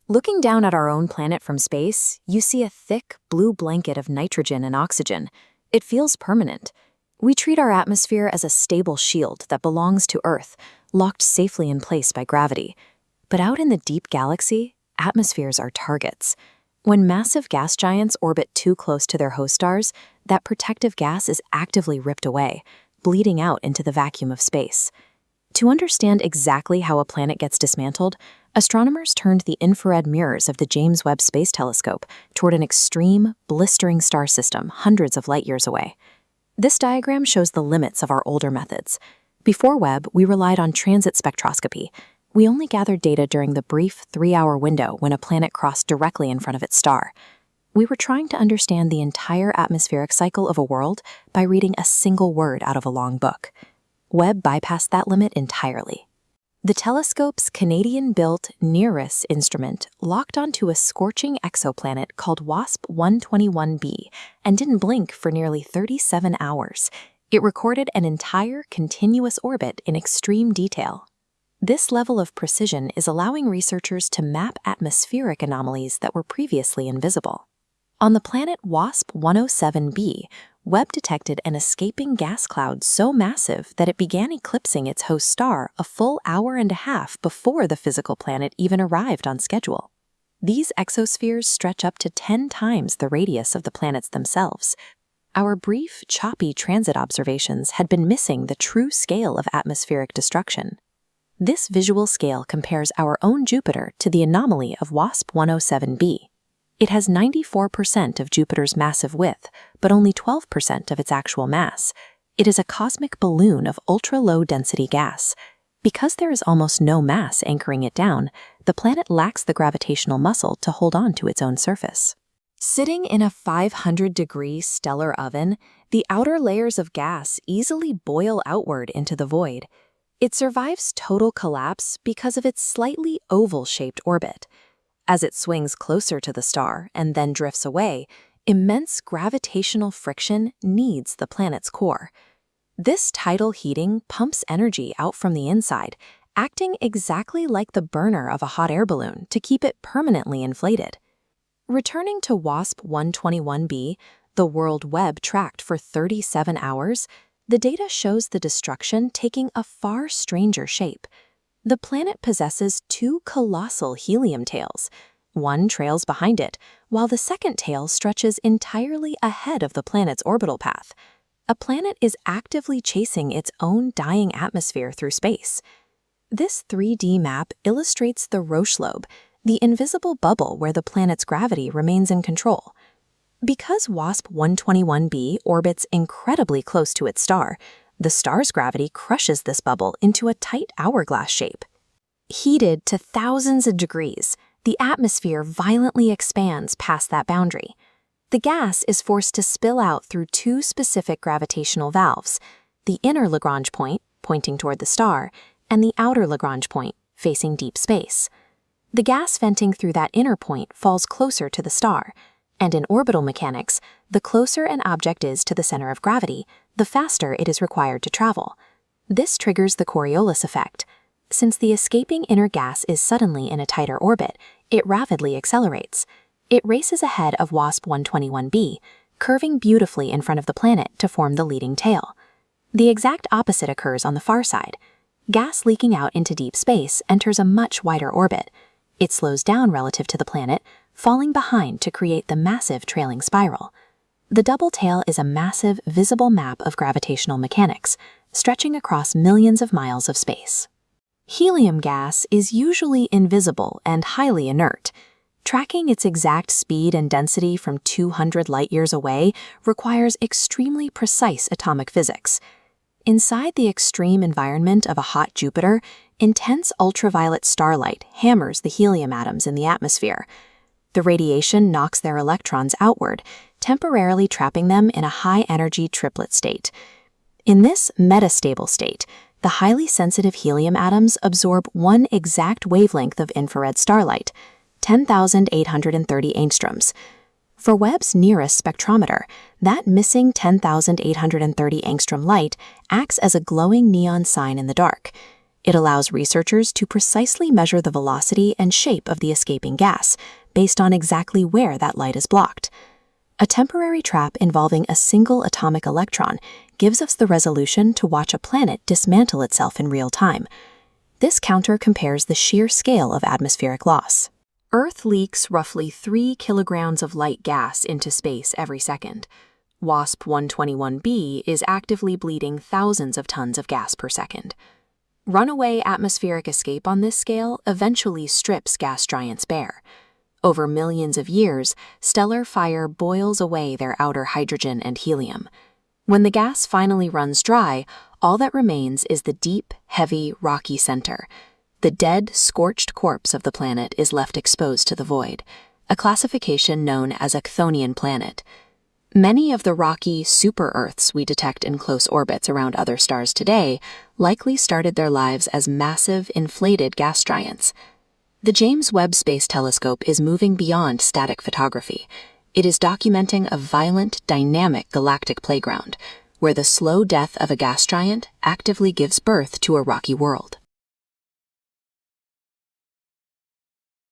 Looking down at our own planet from space, you see a thick, blue blanket of nitrogen and oxygen. It feels permanent. We treat our atmosphere as a stable shield that belongs to Earth, locked safely in place by gravity. But out in the deep galaxy, atmospheres are targets. When massive gas giants orbit too close to their host stars, that protective gas is actively ripped away, bleeding out into the vacuum of space. To understand exactly how a planet gets dismantled, astronomers turned the infrared mirrors of the James Webb Space Telescope toward an extreme, blistering star system hundreds of light years away. This diagram shows the limits of our older methods. Before Webb, we relied on transit spectroscopy. We only gathered data during the brief 3-hour window when a planet crossed directly in front of its star. We were trying to understand the entire atmospheric cycle of a world by reading a single word out of a long book. Webb bypassed that limit entirely. The telescope's Canadian-built NEARISS instrument locked onto a scorching exoplanet called WASP 121b and didn't blink for nearly 37 hours. It recorded an entire continuous orbit in extreme detail. This level of precision is allowing researchers to map atmospheric anomalies that were previously invisible. On the planet WASP 107b, Webb detected an escaping gas cloud so massive that it began eclipsing its host star a full hour and a half before the physical planet even arrived on schedule. These exospheres stretch up to 10 times the radius of the planets themselves. Our brief, choppy transit observations had been missing the true scale of atmospheric destruction. This visual scale compares our own Jupiter to the anomaly of WASP 107b. It has 94% of Jupiter's massive width, but only 12% of its actual mass. It is a cosmic balloon of ultra-low-density gas. Because there is almost no mass anchoring it down, the planet lacks the gravitational muscle to hold on to its own surface. Sitting in a 500-degree stellar oven, the outer layers of gas easily boil outward into the void. It survives total collapse because of its slightly oval-shaped orbit. As it swings closer to the star and then drifts away, immense gravitational friction kneads the planet's core. This tidal heating pumps energy out from the inside, acting exactly like the burner of a hot air balloon to keep it permanently inflated. Returning to WASP 121b, the world Webb tracked for 37 hours, the data shows the destruction taking a far stranger shape. The planet possesses 2 colossal helium tails. One trails behind it, while the second tail stretches entirely ahead of the planet's orbital path. A planet is actively chasing its own dying atmosphere through space. This 3D map illustrates the Roche lobe, the invisible bubble where the planet's gravity remains in control. Because WASP 121b orbits incredibly close to its star, the star's gravity crushes this bubble into a tight hourglass shape. Heated to thousands of degrees, the atmosphere violently expands past that boundary. The gas is forced to spill out through 2 specific gravitational valves, the inner Lagrange point, pointing toward the star, and the outer Lagrange point, facing deep space. The gas venting through that inner point falls closer to the star, and in orbital mechanics, the closer an object is to the center of gravity, the faster it is required to travel. This triggers the Coriolis effect. Since the escaping inner gas is suddenly in a tighter orbit, it rapidly accelerates. It races ahead of WASP 121b, curving beautifully in front of the planet to form the leading tail. The exact opposite occurs on the far side. Gas leaking out into deep space enters a much wider orbit. It slows down relative to the planet, falling behind to create the massive trailing spiral. The double tail is a massive, visible map of gravitational mechanics, stretching across millions of miles of space. Helium gas is usually invisible and highly inert. Tracking its exact speed and density from 200 light-years away requires extremely precise atomic physics. Inside the extreme environment of a hot Jupiter, intense ultraviolet starlight hammers the helium atoms in the atmosphere. The radiation knocks their electrons outward, temporarily trapping them in a high-energy triplet state. In this metastable state, the highly sensitive helium atoms absorb one exact wavelength of infrared starlight, 10,830 angstroms. For Webb's NEARISS spectrometer, that missing 10,830 angstrom light acts as a glowing neon sign in the dark. It allows researchers to precisely measure the velocity and shape of the escaping gas, based on exactly where that light is blocked. A temporary trap involving a single atomic electron gives us the resolution to watch a planet dismantle itself in real time. This counter compares the sheer scale of atmospheric loss. Earth leaks roughly 3 kilograms of light gas into space every second. WSP-121b is actively bleeding thousands of tons of gas per second. Runaway atmospheric escape on this scale eventually strips gas giants bare. Over millions of years, stellar fire boils away their outer hydrogen and helium. When the gas finally runs dry, all that remains is the deep, heavy, rocky center. The dead, scorched corpse of the planet is left exposed to the void, a classification known as a chthonian planet. Many of the rocky super-Earths we detect in close orbits around other stars today likely started their lives as massive, inflated gas giants. The James Webb Space Telescope is moving beyond static photography. It is documenting a violent, dynamic galactic playground, where the slow death of a gas giant actively gives birth to a rocky world.